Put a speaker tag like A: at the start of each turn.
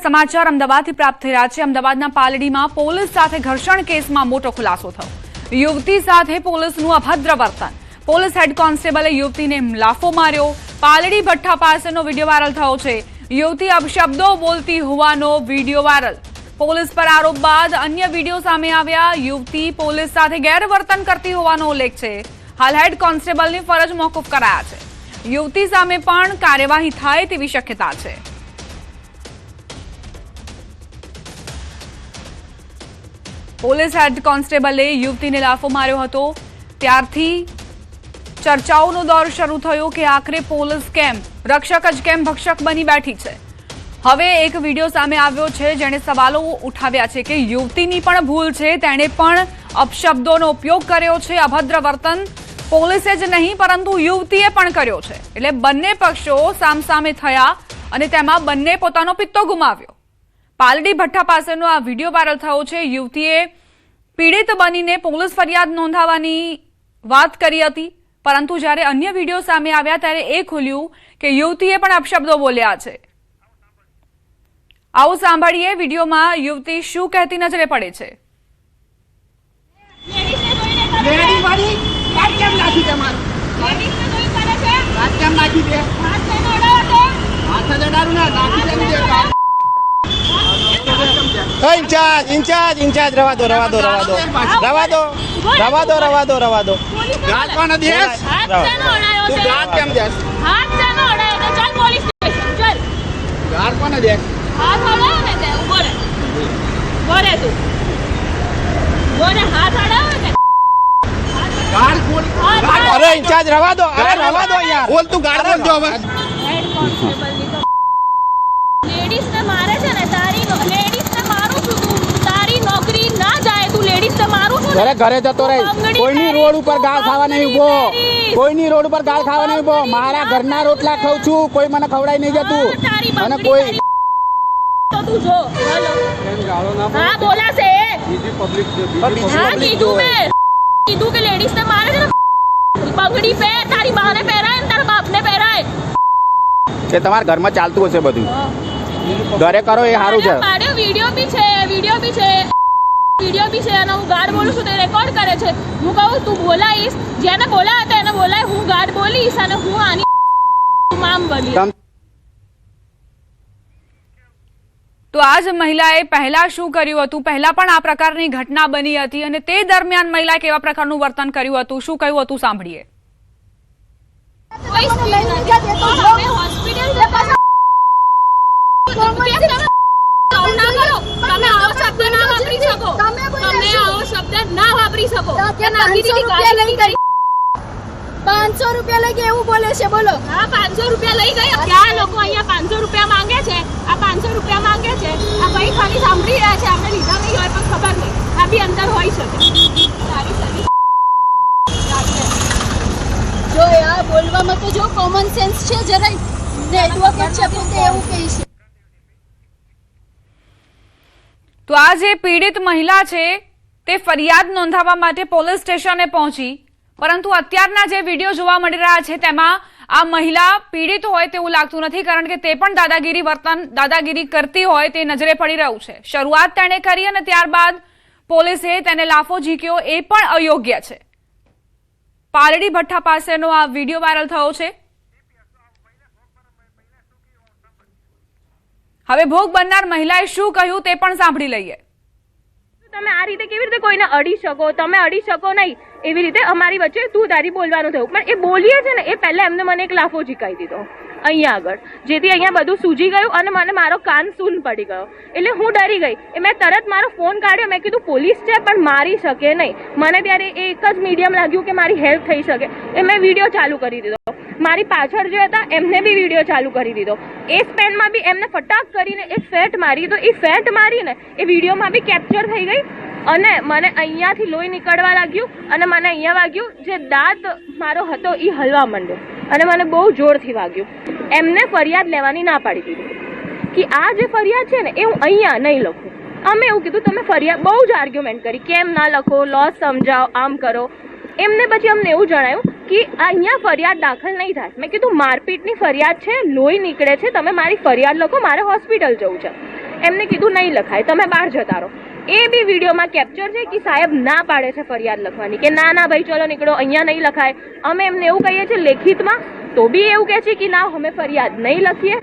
A: સમાચાર અમદાવાદથી પ્રાપ્ત થઈ રહ્યા છે। અમદાવાદના પાલડીમાં પોલીસ સાથે ઘર્ષણ કેસમાં મોટો ખુલાસો થયો। યુવતી સાથે પોલીસનું અભદ્ર વર્તન। પોલીસ હેડ કોન્સ્ટેબલે યુવતીને લાફો માર્યો। પાલડી ભઠ્ઠા પાસેનો વિડીયો વાયરલ થયો છે। યુવતી અપશબ્દો બોલતી હોવાનો વિડીયો વાયરલ। પોલીસ પર આરોપ બાદ અન્ય વિડીયો સામે આવ્યા। યુવતી પોલીસ સાથે ગેરવર્તન કરતી હોવાનો ઉલ્લેખ છે। હાલ હેડ કોન્સ્ટેબલની ફરજ મોકૂફ કરાયા છે। યુવતી સામે પણ કાર્યવાહી થાય તેવી શક્યતા છે। પોલીસ હેડ કોન્સ્ટેબલે યુવતીને લાફો માર્યો હતો ત્યારથી ચર્ચાઓનો દોર શરૂ થયો કે આખરે પોલીસ કેમ રક્ષક જ કેમ ભક્ષક બની બેઠી છે। હવે એક વિડીયો સામે આવ્યો છે જેણે સવાલો ઉઠાવ્યા છે કે યુવતીની પણ ભૂલ છે, તેણે પણ અપશબ્દોનો ઉપયોગ કર્યો છે। અભદ્ર વર્તન પોલીસે જ નહીં પરંતુ યુવતીએ પણ કર્યો છે। એટલે બંને પક્ષો સામસામે થયા અને તેમાં બંને પોતાનો પિત્તો ગુમાવ્યો। પાલડી ભઠ્ઠા પાસેનો આ વિડીયો વાયરલ થયો છે। યુવતીએ પીડિત બનીને પોલીસ ફરિયાદ નોંધાવવાની વાત કરી હતી, પરંતુ જ્યારે અન્ય વિડીયો સામે આવ્યા ત્યારે એ ખુલ્યું કે યુવતીએ પણ અપશબ્દો બોલ્યા છે। આવો સાંભળીએ વિડીયોમાં યુવતી શું કહેતી નજરે પડે છે।
B: इंचार्ज रवा दो गाल कौन है देश तू गाल केम देश
C: हाथ से न उड़ाए तो चल पुलिस स्टेशन चल
B: गाल कौन है देश
C: हाथ उड़ाओ ने ते बोले तू बोले हाथ उड़ाओ ने
B: गाल खोल अरे इंचार्ज रवा दो यार बोल तू गाल बोल दो बस
C: हेड कांस्टेबल ની તો લેડીઝ ને મારે છે ને તારી લેડીઝ ને મારું છું તું તારી નોકરી ના જાય તું લેડીઝ ને મારું છું
D: ઘરે ઘરે જતો રહે કોઈની રોડ ઉપર ગાળ ખાવા નહીં ઉભો કોઈની રોડ ઉપર ગાળ ખાવા નહીં ઉભો મારા ઘરના રોટલા ખાઉં છું કોઈ મને ખવડાઈ નહીં જતું અને કોઈ
C: તો તું જો હેલો હા બોલા છે હા કીધું કે લેડીઝ ને મારે છે ને પગડી પહેર તારી બહાને પહેરાય ને તારા બાપને પહેરાય
D: કે તમારા ઘરમાં ચાલતું હશે બધું ઘરે કરો એ સારું છે।
C: વિડીયો બી છે અને હું ગાર્ડ બોલું છું તે રેકોર્ડ કરે છે। હું કહું તું બોલાઈશ જેને બોલા હતા એને બોલાય હું ગાર્ડ બોલીશ અને હું આની મામ બની।
A: તો આજ મહિલાએ પહેલા શું કર્યું હતું, પહેલા પણ આ પ્રકારની ઘટના બની હતી અને તે દરમિયાન મહિલાએ કેવા પ્રકારનું વર્તન કર્યું હતું, શું કહ્યું હતું સાંભળીએ।
C: તમે આવો શબ્દ ના વાપરી શકો તમે આવો શબ્દ ના વાપરી શકો કે નાની દીદી ગાડી લઈ ગઈ
E: 500 રૂપિયા લઈ ગઈ એવું બોલે છે। બોલો
C: હા 500 રૂપિયા લઈ ગઈ ક્યાં લોકો અહીંયા 500 રૂપિયા માંગે છે આ 500 રૂપિયા માંગે છે આ ભાઈ ખાલી સાંભળી રહ્યા છે આપણે લીધા નહીં હોય પણ ખબર નહીં આ બી અંદર હોઈ શકે સારી સરી
E: જો યાર બોલવામાં તો જો કોમન સેન્સ છે જરાય ને એડવોકેટ છે પોતે એવું કહે છે।
A: તો આ જે પીડિત મહિલા છે તે ફરિયાદ નોંધાવવા માટે પોલીસ સ્ટેશને પહોંચી, પરંતુ અત્યારના જે વિડીયો જોવા મળી રહ્યા છે તેમાં આ મહિલા પીડિત હોય તેવું લાગતું નથી, કારણ કે તે પણ દાદાગીરી કરતી હોય તે નજરે પડી રહ્યું છે। શરૂઆત તેણે કરી અને ત્યારબાદ પોલીસે તેને લાફો ઝીક્યો એ પણ અયોગ્ય છે। પાલડી ભઠ્ઠા પાસેનો આ વિડીયો વાયરલ થયો છે। હવે ભોગ બનનાર મહિલાએ શું કહ્યું તે પણ સાંભળી લઈએ।
C: તમે આ રીતે કેવી રીતે કોઈને અડી શકો, તમે અડી શકો નહીં એવી રીતે અમારી વચ્ચે તું તારી બોલવાનું થયું પણ એ બોલીએ છે ને એ પહેલા એમને મને એક લાફો ઝીકાઈ દીધો અહીંયા આગળ, જેથી અહીંયા બધું સૂજી ગયું અને મને મારો કાન સૂન પડી ગયો એટલે હું ડરી ગઈ। એ મેં તરત મારો ફોન કાઢ્યો, મેં કીધું પોલીસ છે પણ મારી શકે નહીં। મને ત્યારે એક જ મીડિયમ લાગ્યું કે મારી હેલ્પ થઈ શકે એ મેં વિડીયો ચાલુ કરી દીધો। મારી પાછળ જે હતા એમને બી વિડીયો ચાલુ કરી દીધો। એ સ્પેનમાં બી એમને ફટાક કરીને એક ફેટ મારી, તો એ ફેટ મારીને એ વિડીયોમાં બી કેપ્ચર થઈ ગઈ અને મને અહીંયાથી લોહી નીકળવા લાગ્યું અને મને અહીંયા વાગ્યું, જે દાંત મારો હતો એ હલવા માંડ્યો અને મને બહુ જોરથી વાગ્યું। એમને ફરિયાદ લેવાની ના પાડી દીધી કે આ જે ફરિયાદ છે ને એ હું અહીંયા નહીં લખું। અમે એવું કીધું તમે ફરિયાદ બહુ જ આર્ગ્યુમેન્ટ કરી કેમ ના લખો, લોસ સમજાવો, આમ કરો। એમને પછી અમને એવું જણાયું कि अहींया फरियाद दाखल नहीं थाय। मैं कीधुं मारपीटनी फरियाद छे, लोही निकळे छे, तमे मारी फरियाद लखो, मारे होस्पिटल जवुं छे। એમને કીધું નહીં લખાય, તમે બહાર જતા રહો. એ બી વિડીયોમાં કેપ્ચર છે કે સાહેબ ના પાડે છે ફરિયાદ લખવાની, કે ના ના ભાઈ ચલો નીકળો, અહીંયા નહીં લખાય. અમે એમને એવું કહીએ છીએ લેખિતમાં, તો બી એવું કહે છે કે ના અમે ફરિયાદ નહીં લખીએ.